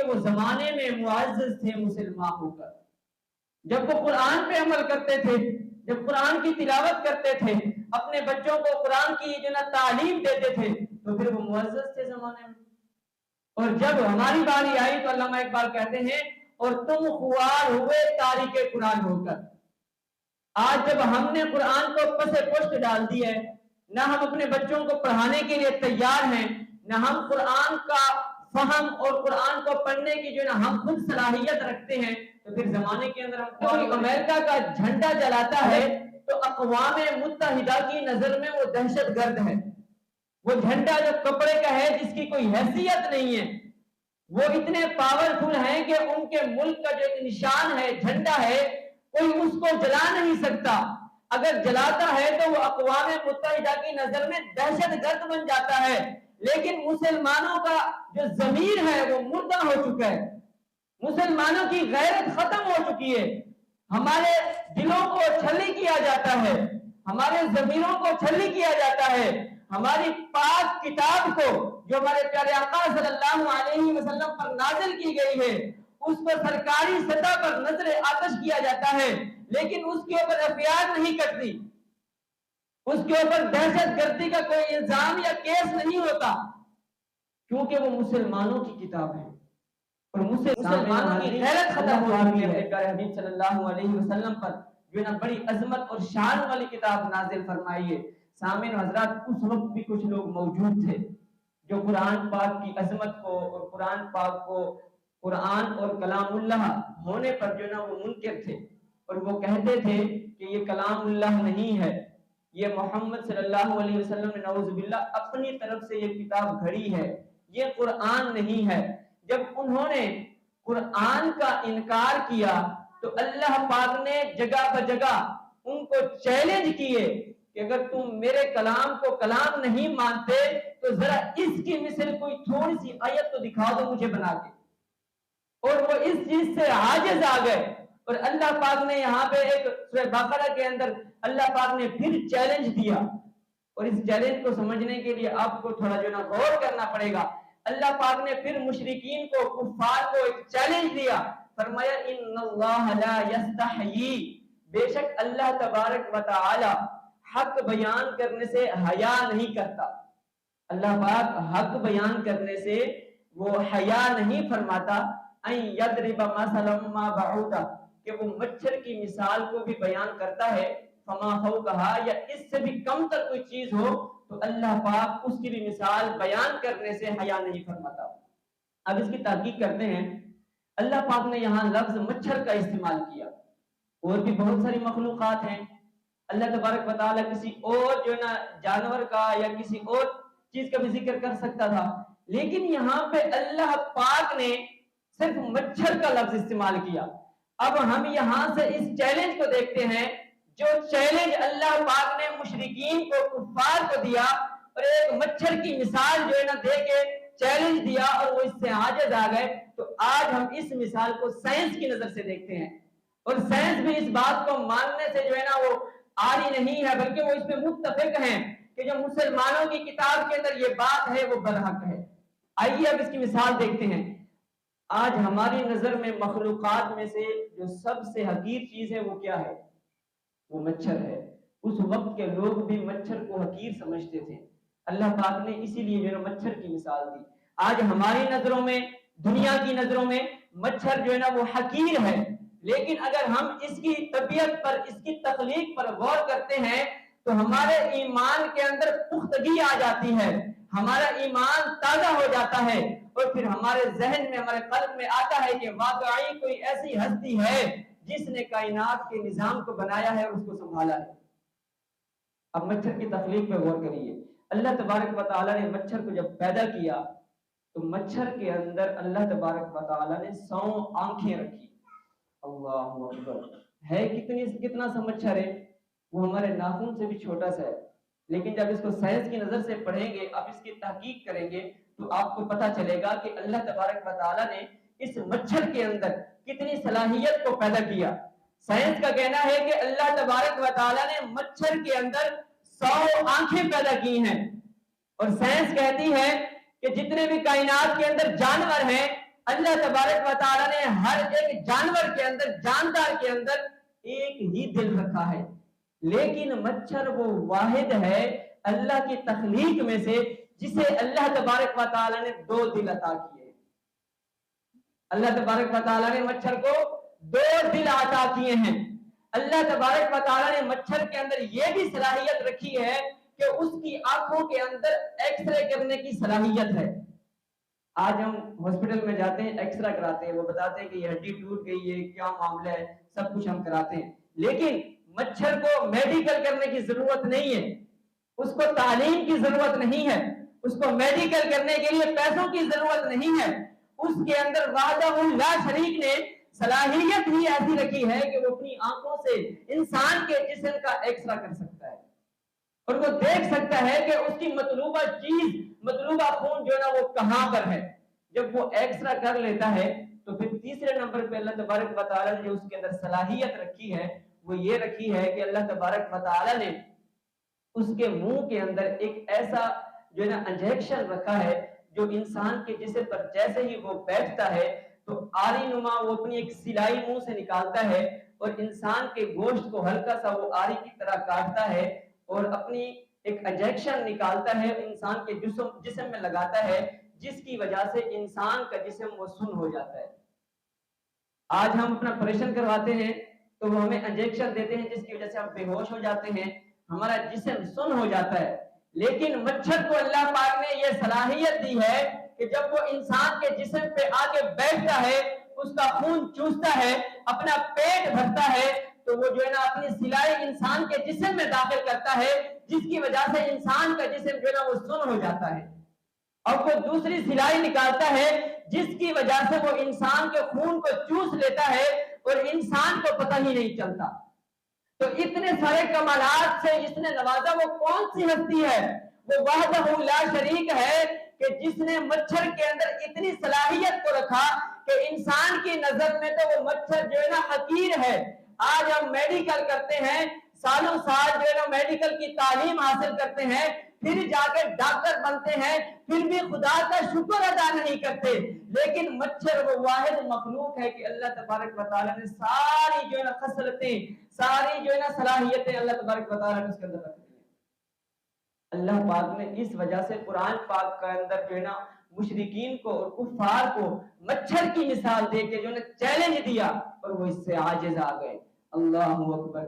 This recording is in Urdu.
کہ وہ زمانے میں معزز تھے مسلمان ہو کر. جب وہ قرآن پہ عمل کرتے تھے، جب قرآن کی تلاوت کرتے تھے، اپنے بچوں کو قرآن کی جو نا تعلیم دیتے تھے، تو پھر وہ معزز تھے زمانے میں. اور جب ہماری باری آئی تو علامہ اقبال کہتے ہیں اور تم خوار ہوئے تاریخ قرآن ہو کر. آج جب ہم نے قرآن کو پس پشت ڈال دی ہے، نہ ہم اپنے بچوں کو پڑھانے کے لیے تیار ہیں، نہ ہم قرآن کا فہم اور قرآن کو پڑھنے کی جو نا ہم خود صلاحیت رکھتے ہیں، تو پھر زمانے کے اندر ہم کوئی امریکہ کا جھنڈا جلاتا ہے تو اقوام متحدہ کی نظر میں وہ دہشت گرد ہے. وہ جھنڈا جو کپڑے کا ہے، جس کی کوئی حیثیت نہیں ہے، وہ اتنے پاورفل ہیں کہ ان کے ملک کا جو ایک نشان ہے، جھنڈا ہے، کوئی اس کو جلا نہیں سکتا. اگر جلاتا ہے تو وہ اقوام متحدہ کی نظر میں دہشت گرد بن جاتا ہے. لیکن مسلمانوں کا جو ضمیر ہے وہ مردہ ہو چکا ہے، مسلمانوں کی غیرت ختم ہو چکی ہے. ہمارے دلوں کو چھلی کیا جاتا ہے، ہمارے ضمیروں کو چھلی کیا جاتا ہے. ہماری پاک کتاب کو جو ہمارے پیارے آقا صلی اللہ علیہ وسلم پر نازل کی گئی ہے، اس کو سرکاری سطح پر نظر آتش کیا جاتا ہے، لیکن اس کے اوپر FIR نہیں کرتی، اس کے اوپر دہشت گردی کا کوئی الزام یا کیس نہیں ہوتا، کیونکہ وہ مسلمانوں کی کتاب ہے اور مسلمانوں کی غیرت ختم ہو چکی ہے. پیارے حبیب صلی اللہ علیہ وسلم پر جو نا بڑی عظمت اور شان والی کتاب نازل فرمائی ہے. سامعین حضرات، اس وقت بھی کچھ لوگ موجود تھے جو قرآن پاک کی عظمت کو اور قرآن پاک کو قرآن اور کلام اللہ ہونے پر جو نا وہ منکر تھے، اور وہ کہتے تھے کہ یہ کلام اللہ نہیں ہے، یہ محمد صلی اللہ علیہ وسلم نے نعوذ باللہ اپنی طرف سے یہ کتاب گھڑی ہے، یہ قرآن نہیں ہے. جب انہوں نے قرآن کا انکار کیا تو اللہ پاک نے جگہ بجگہ ان کو چیلنج کیے کہ اگر تم میرے کلام کو کلام نہیں مانتے تو ذرا اس کی مثل کوئی تھوڑی سی آیت تو دکھا دو مجھے بنا کے. اور وہ اس چیز سے عاجز آ گئے. اور اللہ پاک نے یہاں پہ ایک سورہ بقرہ کے اندر اللہ پاک نے پھر چیلنج دیا، اور اس چیلنج کو سمجھنے کے لیے آپ کو تھوڑا جو نا غور کرنا پڑے گا. اللہ پاک نے پھر مشرکین کو، کفار کو ایک چیلنج دیا. فرمایا ان اللہ لا یستحیی، بے شک اللہ تبارک و تعالی حق بیان کرنے سے حیا نہیں کرتا. اللہ پاک حق بیان کرنے سے وہ حیا نہیں فرماتا. ان یضرب مثلا ما بعوضہ، کہ وہ مچھر کی مثال کو بھی بیان کرتا ہے، فما فوقہا، یا اس سے بھی کم تر کوئی چیز ہو تو اللہ پاک اس کی بھی مثال بیان کرنے سے حیا نہیں فرماتا. اب اس کی تحقیق کرتے ہیں. اللہ پاک نے یہاں لفظ مچھر کا استعمال کیا، اور بھی بہت ساری مخلوقات ہیں. اللہ تبارک و تعالی کسی اور جو نا جانور کا یا کسی اور چیز کا بھی ذکر کر سکتا تھا، لیکن یہاں پہ اللہ پاک نے صرف مچھر کا لفظ استعمال کیا. اب ہم یہاں سے اس چیلنج کو دیکھتے ہیں، جو چیلنج اللہ پاک نے مشرکین کو، کفار کو دیا، اور ایک مچھر کی مثال جو ہے نا دے کے چیلنج دیا اور وہ اس سے عاجز آ گئے. تو آج ہم اس مثال کو سائنس کی نظر سے دیکھتے ہیں، اور سائنس بھی اس بات کو ماننے سے جو ہے نا وہ آری نہیں ہے، بلکہ وہ اس پہ متفق ہیں کہ جو مسلمانوں کی کتاب کے اندر یہ بات ہے وہ برحق ہے. آئیے اب اس کی مثال دیکھتے ہیں. آج ہماری نظر میں مخلوقات میں سے جو سب سے حقیر چیز ہے وہ کیا ہے؟ وہ مچھر ہے. اس وقت کے لوگ بھی مچھر کو حقیر سمجھتے تھے. اللہ پاک نے اسی لیے جو مچھر کی مثال دی. آج ہماری نظروں میں، دنیا کی نظروں میں مچھر جو ہے نا وہ حقیر ہے، لیکن اگر ہم اس کی طبیعت پر، اس کی تخلیق پر غور کرتے ہیں تو ہمارے ایمان کے اندر پختگی آ جاتی ہے، ہمارا ایمان تازہ ہو جاتا ہے، اور پھر ہمارے ذہن میں، ہمارے قلب میں آتا ہے کہ واقعی کوئی ایسی ہستی ہے جس نے کائنات کے نظام کو بنایا ہے اور اس کو سنبھالا ہے. اب مچھر کی تخلیق پہ غور کریے. اللہ تبارک و تعالی نے مچھر کو جب پیدا کیا تو مچھر کے اندر اللہ تبارک و تعالی نے 100 آنکھیں رکھی. اللہ اکبر. ہے کتنا سا مچھر ہے، وہ ہمارے ناخن سے بھی چھوٹا سا ہے، لیکن جب اس کو سائنس کی نظر سے پڑھیں گے، اب اس کی تحقیق کریں گے تو آپ کو پتہ چلے گا کہ اللہ تبارک و تعالی نے اس مچھر کے اندر کتنی صلاحیت کو پیدا کیا. سائنس کا کہنا ہے کہ اللہ تبارک و تعالی نے مچھر کے اندر 100 آنکھیں پیدا کی ہیں، اور سائنس کہتی ہے کہ جتنے بھی کائنات کے اندر جانور ہیں اللہ تبارک و تعالی نے ہر ایک جانور کے اندر، جاندار کے اندر ایک ہی دل رکھا ہے، لیکن مچھر وہ واحد ہے اللہ کی تخلیق میں سے جسے اللہ تبارک و تعالی نے 2 دل عطا کیے۔ اللہ تبارک و تعالی نے مچھر کو 2 دل عطا کیے ہیں۔ اللہ تبارک و تعالی نے مچھر کے اندر یہ بھی صلاحیت رکھی ہے کہ اس کی آنکھوں کے اندر ایکس رے کرنے کی صلاحیت ہے۔ آج ہم ہاسپٹل میں جاتے ہیں، ایکس رے کراتے ہیں، وہ بتاتے ہیں کہ یہ ہڈی ٹوٹ گئی ہے، کیا معاملہ ہے، سب کچھ ہم کراتے ہیں، لیکن مچھر کو میڈیکل کرنے کی ضرورت نہیں ہے، اس کو تعلیم کی ضرورت نہیں ہے، اس کو میڈیکل کرنے کے لیے پیسوں کی ضرورت نہیں ہے۔ اس کے اندر وحدہ لا شریک نے صلاحیت ہی ایسی رکھی ہے کہ وہ اپنی آنکھوں سے انسان کے جسم کا ایکس رے کر سکتا ہے اور وہ دیکھ سکتا ہے کہ اس کی مطلوبہ چیز، مطلوبہ خون جو ہے نا وہ کہاں پر ہے۔ جب وہ ایکس رے کر لیتا ہے تو پھر تیسرے نمبر پہ اللہ تبارک و تعالی نے جو اس کے اندر صلاحیت رکھی ہے وہ یہ رکھی ہے کہ اللہ تبارک و تعالی نے اس کے منہ کے اندر ایک ایسا جو ہے نا انجیکشن رکھا ہے جو انسان کے جسم پر جیسے ہی وہ بیٹھتا ہے تو آری نما وہ اپنی ایک سلائی منہ سے نکالتا ہے اور انسان کے گوشت کو ہلکا سا وہ آری کی طرح کاٹتا ہے اور اپنی ایک انجیکشن نکالتا ہے، انسان کے جسم میں لگاتا ہے، جس کی وجہ سے انسان کا جسم وہ سن ہو جاتا ہے۔ آج ہم اپنا آپریشن کرواتے ہیں تو وہ ہمیں انجیکشن دیتے ہیں جس کی وجہ سے ہم بے ہوش ہو جاتے ہیں، ہمارا جسم سن ہو جاتا ہے، لیکن مچھر کو اللہ پاک نے یہ صلاحیت دی ہے کہ جب وہ انسان کے جسم پہ آ کے بیٹھتا ہے، اس کا خون چوستا ہے، اپنا پیٹ بھرتا ہے تو وہ جو ہے نا اپنی سلائی انسان کے جسم میں داخل کرتا ہے، جس کی وجہ سے انسان کا جسم جو ہے نا وہ سن ہو جاتا ہے، اور وہ دوسری سلائی نکالتا ہے جس کی وجہ سے وہ انسان کے خون کو چوس لیتا ہے اور انسان کو پتہ ہی نہیں چلتا۔ تو اتنے سارے کمالات سے جس نے نوازا وہ کون سی ہستی ہے؟ وہ وحدہ لا شریک ہے کہ جس نے مچھر کے اندر اتنی صلاحیت کو رکھا کہ انسان کی نظر میں تو وہ مچھر جو ہے نا حقیر ہے۔ آج ہم میڈیکل کرتے ہیں، سالوں سال جو ہے نا میڈیکل کی تعلیم حاصل کرتے ہیں، پھر جا کے ڈاکٹر بنتے ہیں، پھر بھی خدا کا شکر ادا نہیں کرتے، لیکن مچھر وہ واحد مخلوق ہے کہ اللہ تبارک و تعالی نے ساری جو ہے نا خصلتیں، ساری جو ہے نا صلاحیتیں اللہ تبارک و تعالی نے اس کے اندر رکھ دی ہیں۔ اللہ پاک نے اس وجہ سے قرآن پاک کے اندر جو ہے نا مشرکین کو اور کفار کو مچھر کی مثال دے کے جو ہے نا چیلنج دیا اور وہ اس سے عاجز آ گئے۔ اللہ اکبر۔